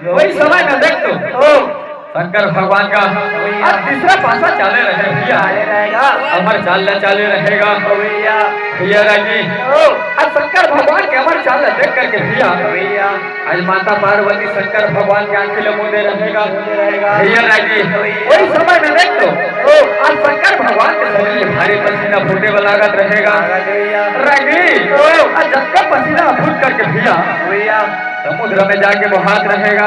वही समय में देख तो शंकर भगवान का आज तीसरा पासा चाले रहे भैया अमर चालना चाले रहेगा भैया राजी आज शंकर भगवान के अमर चाल देख करके भैया आज माता पार्वती शंकर भगवान के आंखें मुदे रहेगा भैया राजी वही समय में देख तो आज शंकर भगवान के शरीर में भारी पसीना फूटे वाला लागत रहेगा रागी आज जब का पसीना फूट करके भैया समुद्र में जाके वो हाथ रहेगा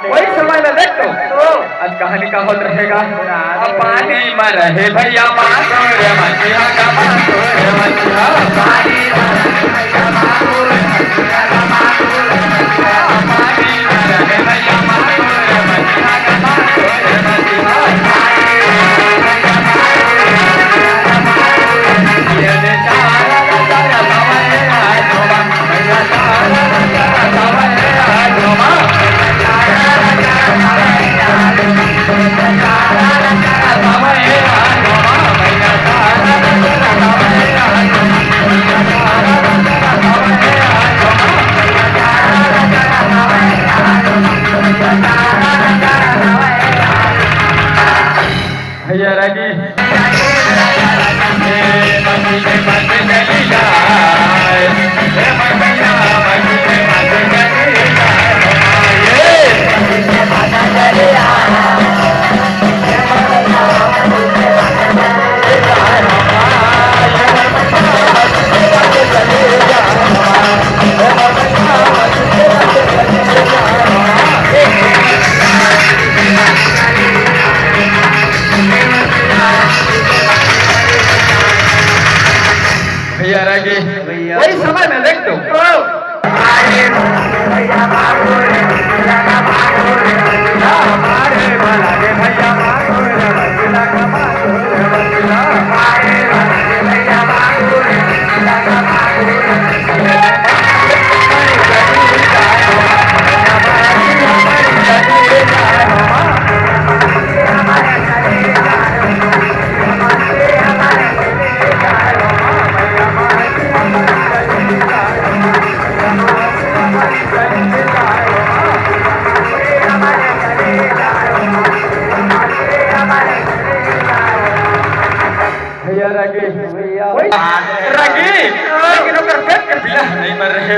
वही समय में देख तो आज कहानी का होत रहेगा अब पानी में रहे भैया माथुर मछिया का माथुर मछिया पानी में रहे भैया माथुर मछिया का माथुर मछिया पानी में रहे भैया माथुर मछिया का माथुर मछिया ये ने चारा चारा सवाए आज होगा भैया चारा चारा सवाए आज होगा भैया रागी भैया रागी वही समय में देख तो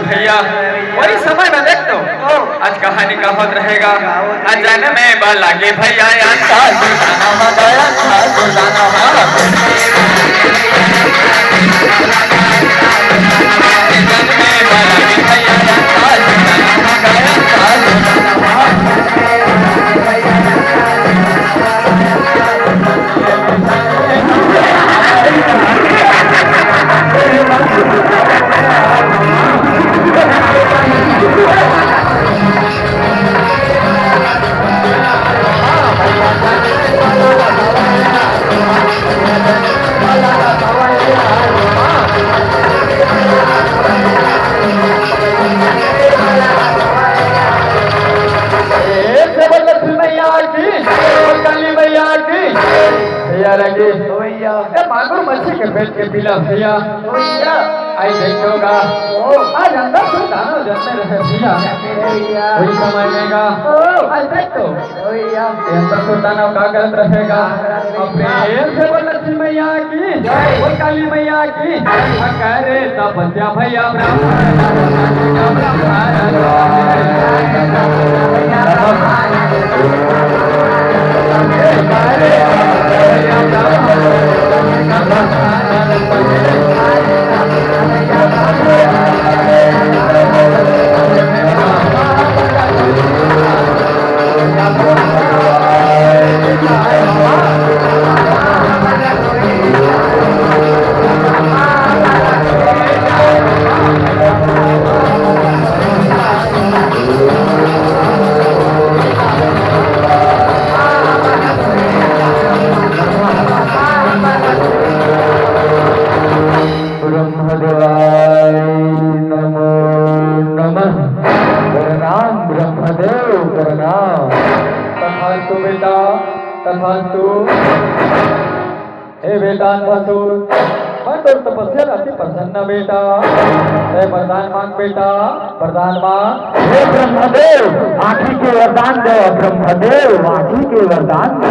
भैया वही समय में देख तो आज कहानी का होत रहेगा अजन में बलागे भैया मांगुर मच्छी के पेट के पीला भैया आई देखोगा आज अंदर से दाना जमने रहे भैया वही समय लेगा आज देख तो अंदर से दाना का करत रहेगा अपने से बोल लक्ष्मी मैया की बोल काली मैया की करे तपस्या भैया तथास्तु हे वेदांत मैं तो तपस्या अति प्रसन्न बेटा। वरदान मांग बेटा, वरदान मांग। हे ब्रह्मदेव आँखी के वरदान दो, ब्रह्मदेव आँखी के वरदान दो।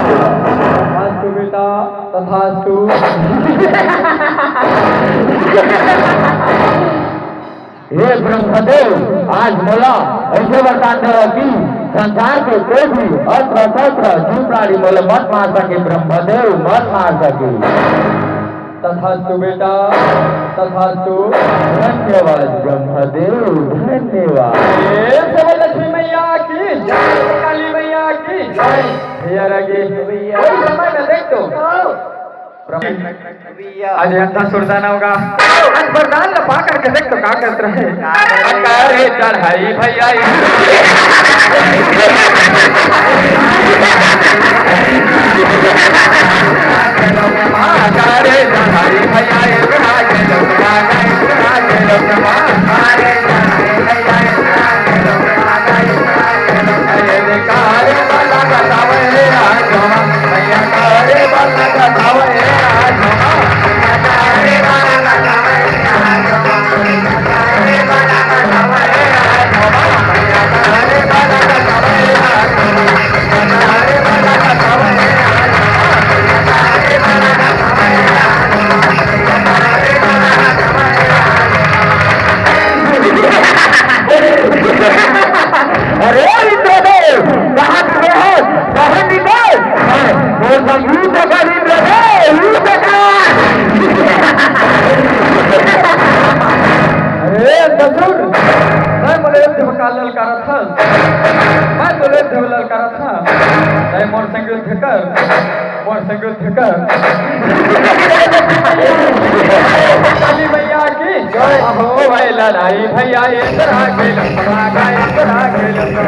तथास्तु बेटा, तथास्तु। हे ब्रह्मदेव आज मोला ऐसे वरदान दो कि संसार के कोई भी अस्त्र शस्त्र जीव प्राणी मोला मत मार सके, ब्रह्मदेव मत मार सके। तथास्तु बेटा, तथास्तु। धन्यवाद ब्रह्मदेव, धन्यवाद। लक्ष्मी मैया की जय, काली मैया की जय। भैया रगे कोई समय में देख तो आज अंधा सुरदाना होगा। आज वरदान लपा करके देख तो क्या करते रहे। अरे चढ़ाई भैया अरे चढ़ाई अरे इंद्रदेव कहाँ खड़े हो, बाहर निकल। युद्ध कर इंद्रदेव, युद्ध कर। अरे दसुर मैं बोले देवका ललकारा था, मैं बोले देव ललकारा था। मैं मोर संग युद्ध कर, मोर संग युद्ध कर। काली मैया की जय हो। भाई लड़ाई भैया ये तरह के लखमा का, ये तरह के लखमा।